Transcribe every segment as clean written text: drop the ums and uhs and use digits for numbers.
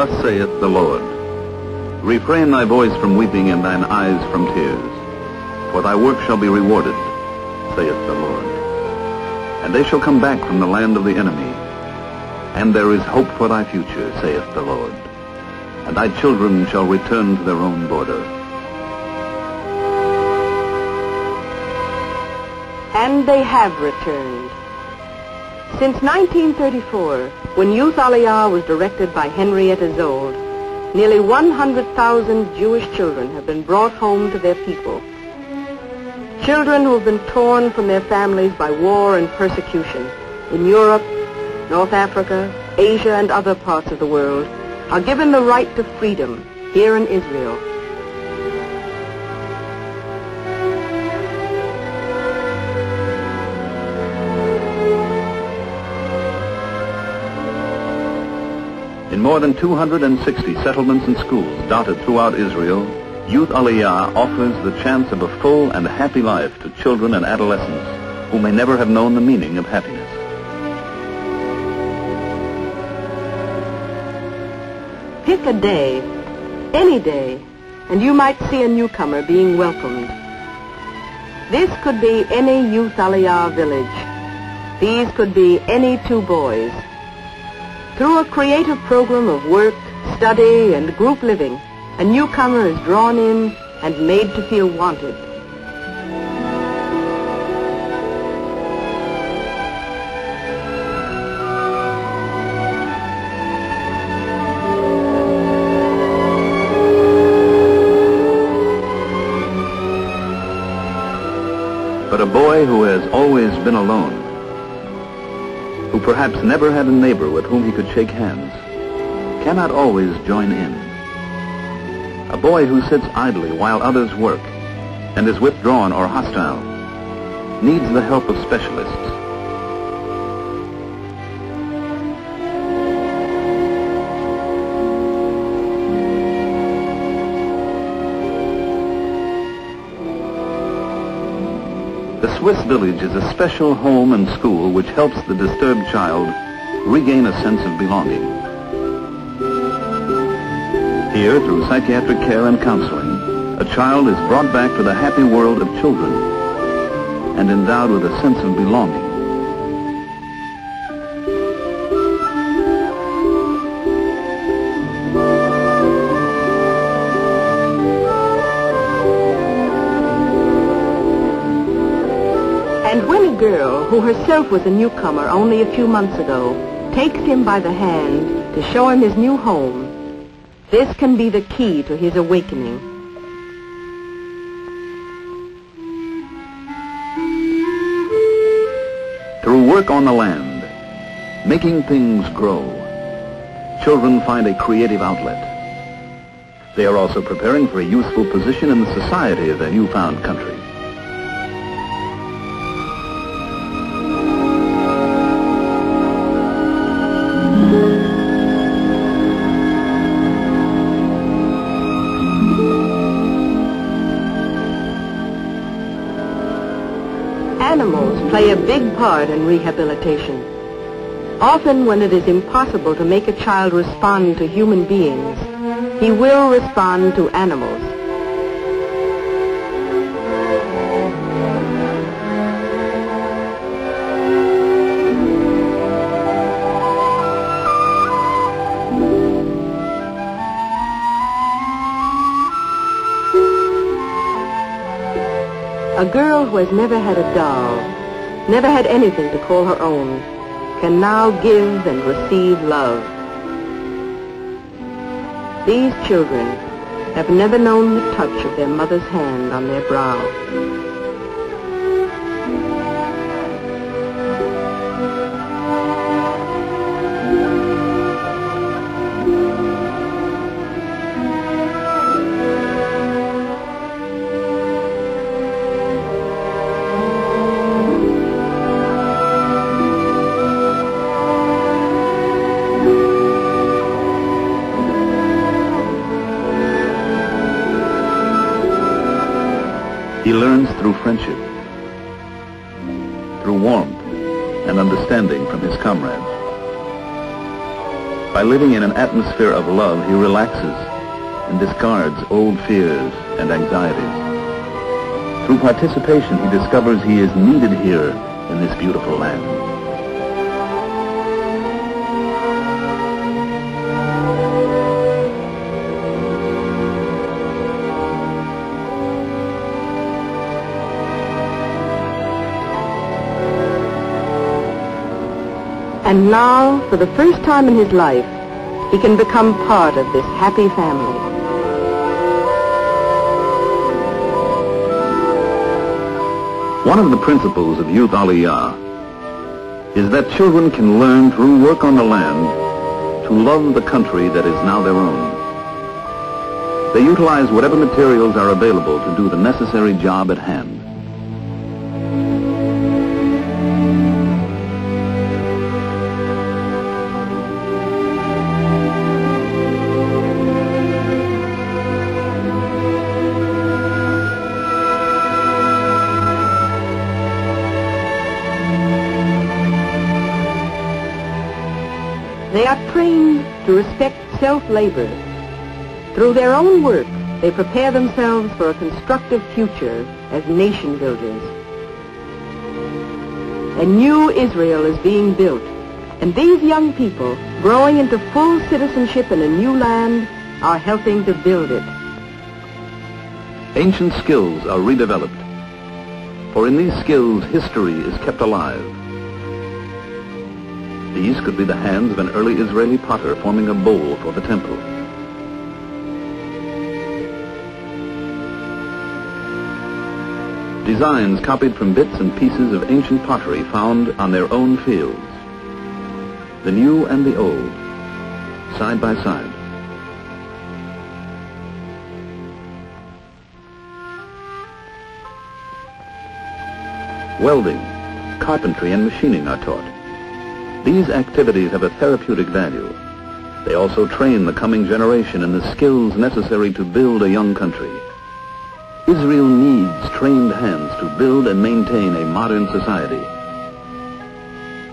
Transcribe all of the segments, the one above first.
Thus saith the Lord, refrain thy voice from weeping and thine eyes from tears, for thy work shall be rewarded, saith the Lord. And they shall come back from the land of the enemy, and there is hope for thy future, saith the Lord. And thy children shall return to their own border. And they have returned. Since 1934, when Youth Aliyah was directed by Henrietta Zold, nearly 100,000 Jewish children have been brought home to their people. Children who have been torn from their families by war and persecution in Europe, North Africa, Asia, and other parts of the world are given the right to freedom here in Israel. In more than 260 settlements and schools dotted throughout Israel, Youth Aliyah offers the chance of a full and happy life to children and adolescents who may never have known the meaning of happiness. Pick a day, any day, and you might see a newcomer being welcomed. This could be any Youth Aliyah village. These could be any two boys. Through a creative program of work, study, and group living, a newcomer is drawn in and made to feel wanted. But a boy who has always been alone, who perhaps never had a neighbor with whom he could shake hands, cannot always join in. A boy who sits idly while others work and is withdrawn or hostile needs the help of specialists. The Swiss village is a special home and school which helps the disturbed child regain a sense of belonging. Here, through psychiatric care and counseling, a child is brought back to the happy world of children and endowed with a sense of belonging. And when a girl, who herself was a newcomer only a few months ago, takes him by the hand to show him his new home, this can be the key to his awakening. Through work on the land, making things grow, children find a creative outlet. They are also preparing for a useful position in the society of their newfound country. Animals play a big part in rehabilitation. Often when it is impossible to make a child respond to human beings, he will respond to animals. A girl who has never had a doll, never had anything to call her own, can now give and receive love. These children have never known the touch of their mother's hand on their brow. He learns through friendship, through warmth and understanding from his comrades. By living in an atmosphere of love, he relaxes and discards old fears and anxieties. Through participation, he discovers he is needed here in this beautiful land. And now, for the first time in his life, he can become part of this happy family. One of the principles of Youth Aliyah is that children can learn through work on the land to love the country that is now their own. They utilize whatever materials are available to do the necessary job at hand. They are trained to respect self-labor. Through their own work, they prepare themselves for a constructive future as nation builders. A new Israel is being built, and these young people, growing into full citizenship in a new land, are helping to build it. Ancient skills are redeveloped, for in these skills, history is kept alive. These could be the hands of an early Israeli potter forming a bowl for the temple. Designs copied from bits and pieces of ancient pottery found on their own fields. The new and the old, side by side. Welding, carpentry, and machining are taught. These activities have a therapeutic value. They also train the coming generation in the skills necessary to build a young country. Israel needs trained hands to build and maintain a modern society.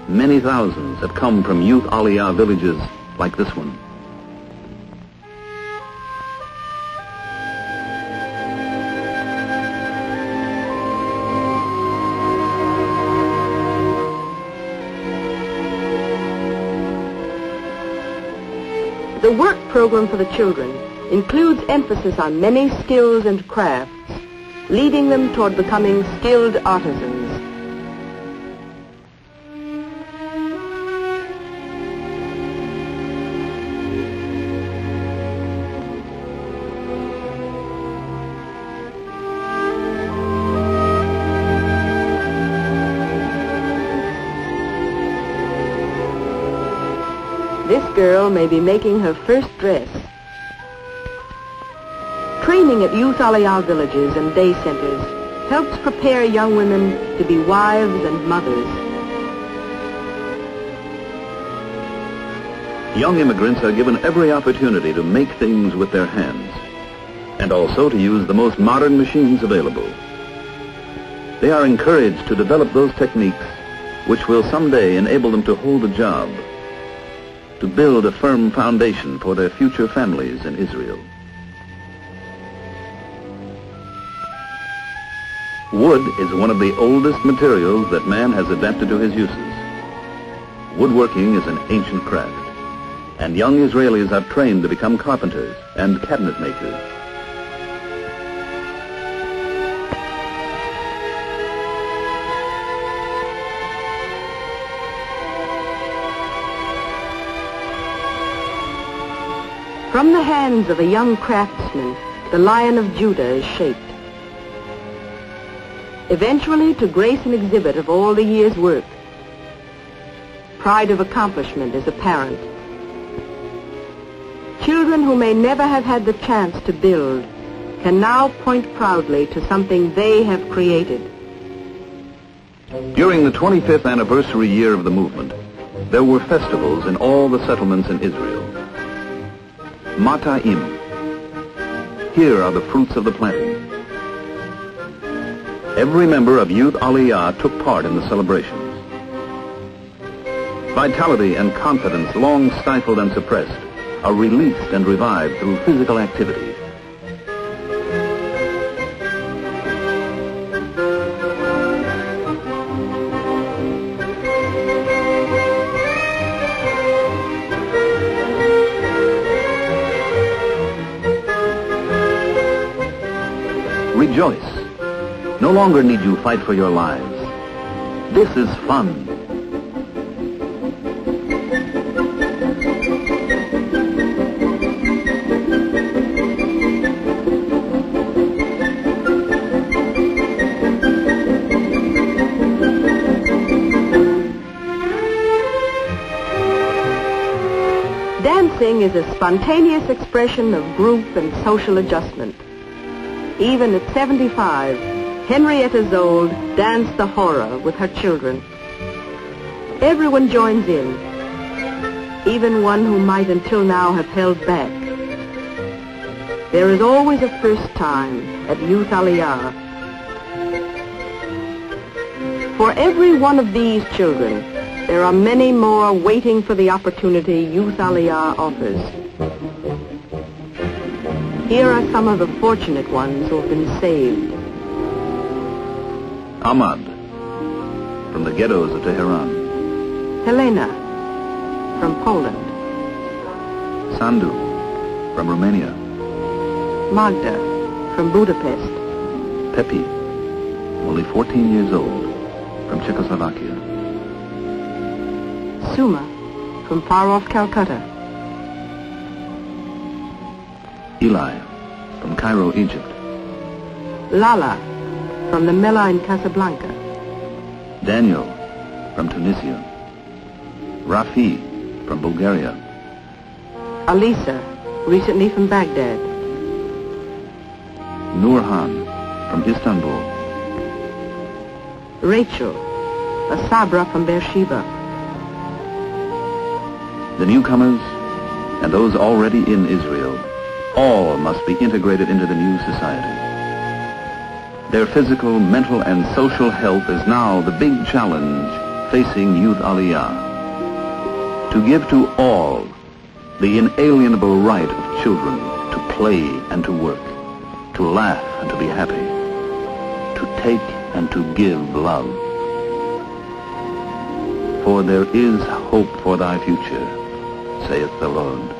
Many thousands have come from Youth Aliyah villages like this one. The work program for the children includes emphasis on many skills and crafts, leading them toward becoming skilled artisans. This girl may be making her first dress. Training at Youth Aliyah villages and day centers helps prepare young women to be wives and mothers. Young immigrants are given every opportunity to make things with their hands, and also to use the most modern machines available. They are encouraged to develop those techniques which will someday enable them to hold a job, to build a firm foundation for their future families in Israel. Wood is one of the oldest materials that man has adapted to his uses. Woodworking is an ancient craft, and young Israelis are trained to become carpenters and cabinet makers. From the hands of a young craftsman, the Lion of Judah is shaped. Eventually to grace an exhibit of all the year's work. Pride of accomplishment is apparent. Children who may never have had the chance to build can now point proudly to something they have created. During the 25th anniversary year of the movement, there were festivals in all the settlements in Israel. Mata'im. Here are the fruits of the planting. Every member of Youth Aliyah took part in the celebrations. vitality and confidence, long stifled and suppressed, are released and revived through physical activity. Rejoice. No longer need you fight for your lives. This is fun. Dancing is a spontaneous expression of group and social adjustment. Even at 75, Henrietta Zold danced the horror with her children. Everyone joins in, even one who might until now have held back. There is always a first time at Youth Aliyah. For every one of these children, there are many more waiting for the opportunity Youth Aliyah offers. Here are some of the fortunate ones who have been saved. Ahmad, from the ghettos of Tehran. Helena, from Poland. Sandu, from Romania. Magda, from Budapest. Pepi, only 14 years old, from Czechoslovakia. Suma, from far-off Calcutta. Eli, from Cairo, Egypt. Lala, from the Mela in Casablanca. Daniel, from Tunisia. Rafi, from Bulgaria. Alisa, recently from Baghdad. Nurhan, from Istanbul. Rachel, a Sabra from Beersheba. The newcomers and those already in Israel, all must be integrated into the new society. Their physical, mental, and social health is now the big challenge facing Youth Aliyah. To give to all the inalienable right of children to play and to work, to laugh and to be happy, to take and to give love. For there is hope for thy future, saith the Lord.